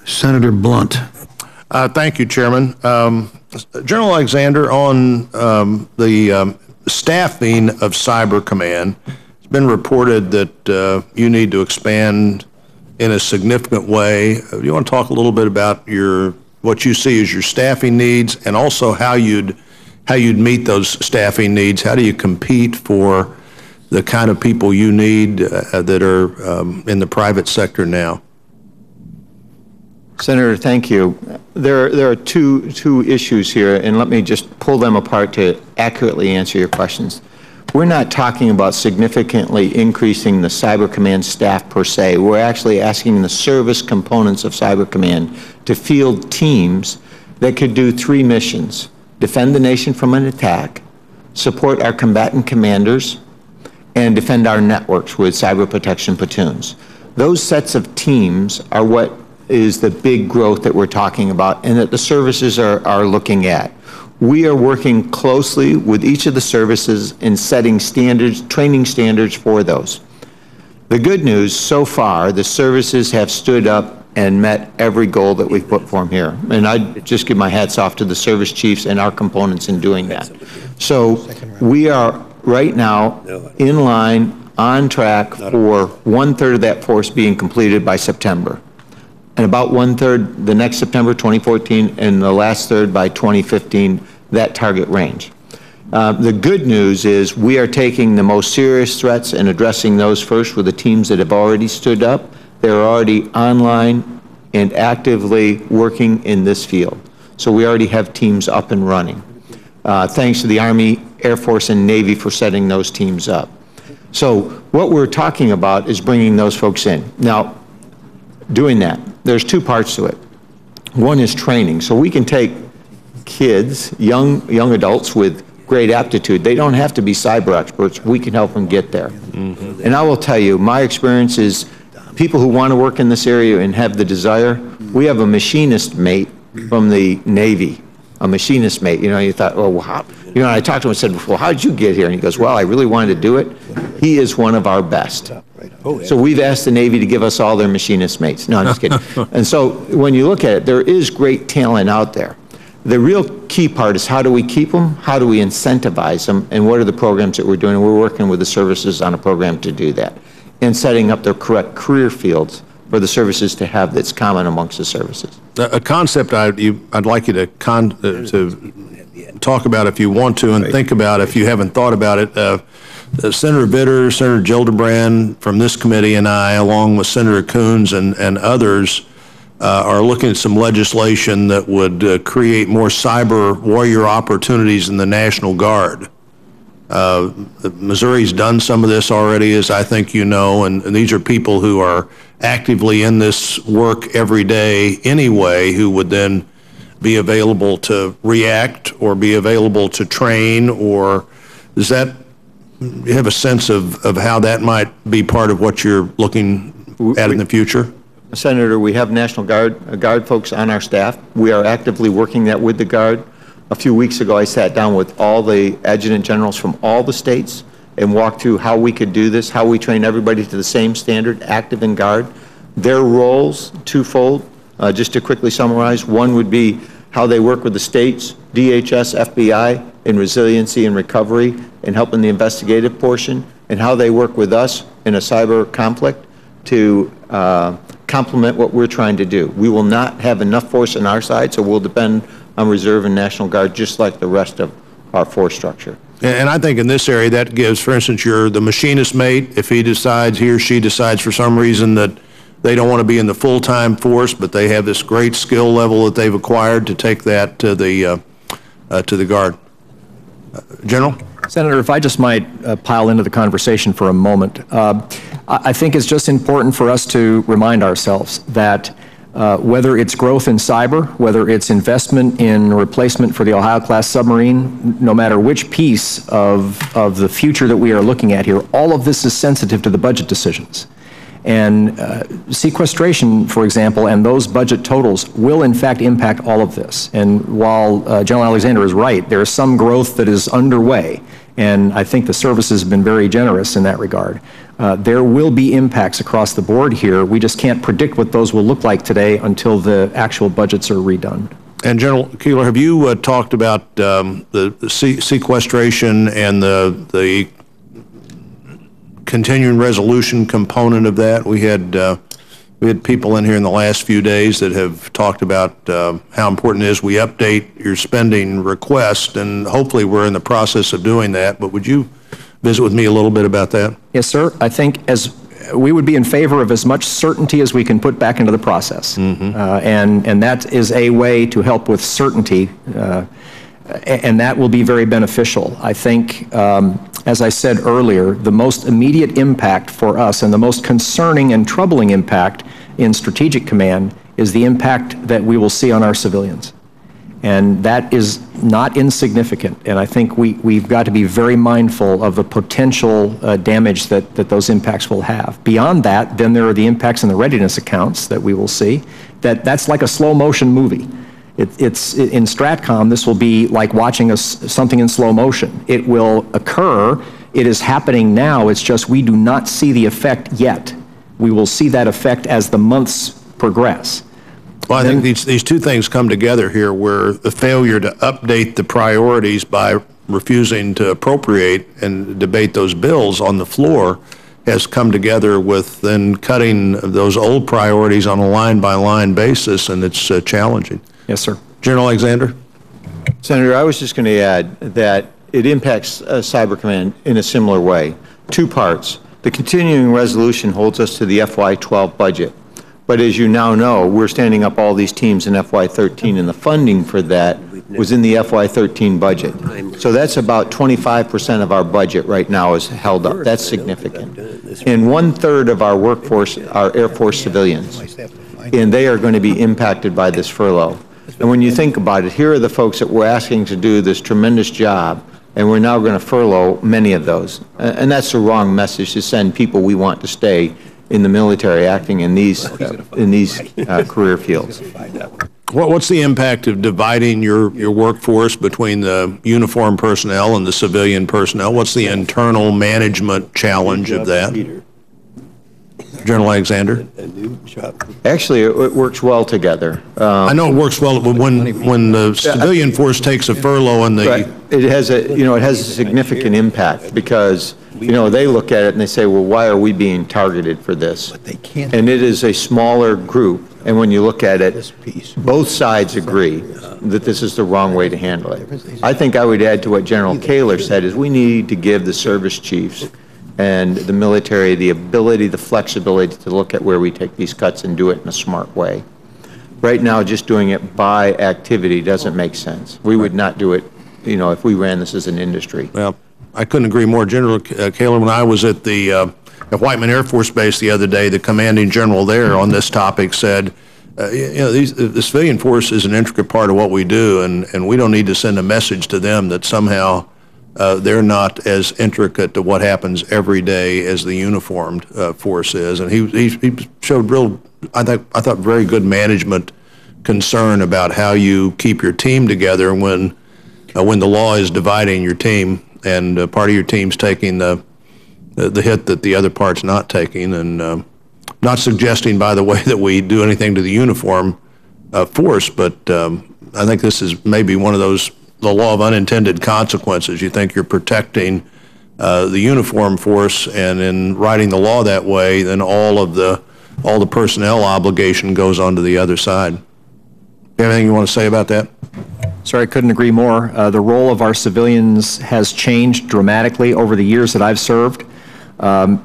Senator Blunt. Thank you, Chairman. General Alexander, on the staffing of Cyber Command, it's been reported that you need to expand in a significant way. Do you want to talk a little bit about what you see as your staffing needs, and also how you'd meet those staffing needs? How do you compete for the kind of people you need that are in the private sector now? Senator, thank you. There are two issues here, and let me just pull them apart to accurately answer your questions. We're not talking about significantly increasing the Cyber Command staff per se. We're actually asking the service components of Cyber Command to field teams that could do 3 missions: defend the nation from an attack, support our combatant commanders, and defend our networks with cyber protection platoons. Those sets of teams are what is the big growth that we're talking about and that the services are looking at. We are working closely with each of the services in setting standards, training standards for those. The good news, so far, the services have stood up and met every goal that we've put for them here. And I just give my hats off to the service chiefs and our components in doing that. So we are right now in line, on track for 1/3 of that force being completed by September. And about 1/3 the next September 2014, and the last third by 2015, that target range. The good news is we are taking the most serious threats and addressing those first with the teams that have already stood up. They're already online and actively working in this field. So we already have teams up and running. Thanks to the Army, Air Force, and Navy for setting those teams up. So what we're talking about is bringing those folks in. Now, doing that, there's 2 parts to it. One is training. So we can take kids, young adults with great aptitude. They don't have to be cyber experts. We can help them get there. Mm-hmm. And I will tell you, my experience is people who want to work in this area and have the desire, we have a machinist mate from the Navy, a machinist mate. You know, you thought, oh, well, how? You know, I talked to him and said, well, how did you get here? And he goes, well, I really wanted to do it. He is one of our best. So we've asked the Navy to give us all their machinist mates. No, I'm just kidding. And so when you look at it, there is great talent out there. The real key part is how do we keep them, how do we incentivize them, and what are the programs that we're doing? And we're working with the services on a program to do that, and setting up the correct career fields for the services to have that's common amongst the services. A concept I'd like you to talk about if you want to, and think about if you haven't thought about it. Senator Vitter, Senator Gillibrand from this committee, and I, along with Senator Coons and others, are looking at some legislation that would create more cyber warrior opportunities in the National Guard. Missouri's done some of this already, as I think you know, and these are people who are actively in this work every day anyway, who would then be available to react or be available to train. Or does that, you have a sense of how that might be part of what you're looking at in the future? Senator, we have National Guard folks on our staff. We are actively working that with the Guard. A few weeks ago, I sat down with all the adjutant generals from all the states and walked through how we could do this, how we train everybody to the same standard, active and Guard. Their roles, twofold, just to quickly summarize. One would be how they work with the states, DHS, FBI, in resiliency and recovery, and helping the investigative portion, and how they work with us in a cyber conflict to complement what we're trying to do. We will not have enough force on our side, so we'll depend on Reserve and National Guard just like the rest of our force structure. And I think in this area that gives, for instance, you're the machinist mate, if he or she decides for some reason that they don't want to be in the full-time force, but they have this great skill level that they've acquired, to take that to the Guard. General? Senator, if I just might pile into the conversation for a moment. I think it's just important for us to remind ourselves that whether it's growth in cyber, whether it's investment in replacement for the Ohio-class submarine, no matter which piece of the future that we are looking at here, all of this is sensitive to the budget decisions. And sequestration, for example, and those budget totals will in fact impact all of this. And while General Alexander is right, there is some growth that is underway, And I think the service has been very generous in that regard. There will be impacts across the board here. We just can't predict what those will look like today until the actual budgets are redone. And General Kehler, have you talked about the sequestration and the continuing resolution component of that? We had people in here in the last few days that have talked about how important it is we update your spending request, and hopefully we're in the process of doing that. But would you visit with me a little bit about that? Yes, sir. I think we would be in favor of as much certainty as we can put back into the process. And that is a way to help with certainty, and that will be very beneficial. I think, as I said earlier, the most immediate impact for us and the most concerning and troubling impact in Strategic Command is the impact that we will see on our civilians. And that is not insignificant. And I think we've got to be very mindful of the potential damage that those impacts will have. Beyond that, then there are the impacts in the readiness accounts that we will see. That's like a slow motion movie. It's in STRATCOM, this will be like watching something in slow motion. It will occur. It is happening now. It's just we do not see the effect yet. We will see that effect as the months progress. Well, I think these two things come together here, where the failure to update the priorities by refusing to appropriate and debate those bills on the floor has come together with then cutting those old priorities on a line-by-line basis, and it's challenging. Yes, sir. General Alexander? Senator, I was just going to add that it impacts Cyber Command in a similar way. Two parts. The continuing resolution holds us to the FY12 budget. But as you now know, we're standing up all these teams in FY13, and the funding for that was in the FY13 budget. So that's about 25% of our budget right now is held up. That's significant. And 1/3 of our workforce are Air Force civilians, and they are going to be impacted by this furlough. And when you think about it, here are the folks that we're asking to do this tremendous job, and we're now going to furlough many of those. And that's the wrong message to send people we want to stay in the military acting in these career fields. What's the impact of dividing your workforce between the uniformed personnel and the civilian personnel? What's the internal management challenge of that? General Alexander? Actually, it works well together. I know it works well, but when the civilian force takes a furlough and it has a significant impact, because they look at it and they say, well, why are we being targeted for this? But they can't. And it is a smaller group, and when you look at it, both sides agree that this is the wrong way to handle it. I think I would add to what General Kehler said is we need to give the service chiefs and the military the ability, the flexibility to look at where we take these cuts and do it in a smart way. Right now, just doing it by activity doesn't make sense. We would not do it, if we ran this as an industry. Well, I couldn't agree more. General Kehler, when I was at at Whiteman Air Force Base the other day, the commanding general there on this topic said, the civilian force is an intricate part of what we do, and we don't need to send a message to them that somehow they're not as intricate to what happens every day as the uniformed force is. And he showed real, I thought, very good management concern about how you keep your team together when the law is dividing your team, and part of your team's taking the hit that the other part's not taking. And not suggesting, by the way, that we do anything to the uniform force, but I think this is maybe one of those, the law of unintended consequences. You think you're protecting the uniform force, and in writing the law that way, then all the personnel obligation goes onto the other side. Anything you want to say about that? Sir, I couldn't agree more. The role of our civilians has changed dramatically over the years that I've served.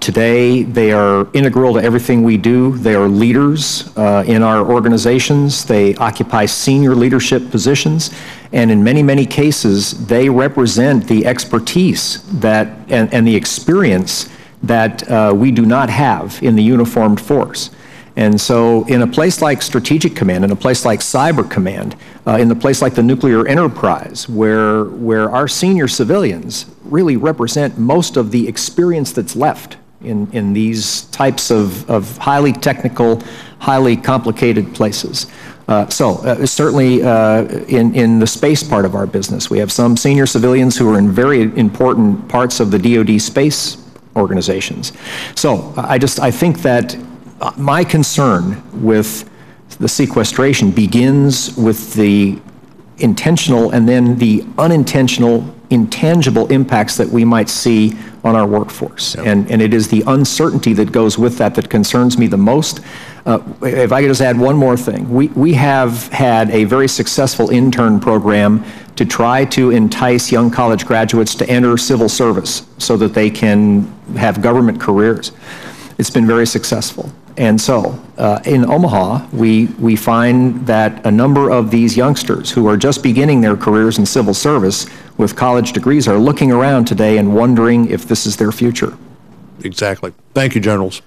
Today, they are integral to everything we do. They are leaders in our organizations. They occupy senior leadership positions, and in many, many cases, they represent the expertise and the experience that we do not have in the uniformed force. And so in a place like Strategic Command, in a place like Cyber Command, in a place like the nuclear enterprise, where our senior civilians really represent most of the experience that's left in these types of highly technical, highly complicated places. Certainly in the space part of our business, we have some senior civilians who are in very important parts of the DoD space organizations. So I think that my concern with the sequestration begins with the intentional and then the unintentional, intangible impacts that we might see on our workforce. Yep. And it is the uncertainty that goes with that that concerns me the most. If I could just add one more thing. We have had a very successful intern program to try to entice young college graduates to enter civil service so that they can have government careers. It's been very successful. And so in Omaha, we find that a number of these youngsters who are just beginning their careers in civil service with college degrees are looking around today and wondering if this is their future. Exactly. Thank you, Generals.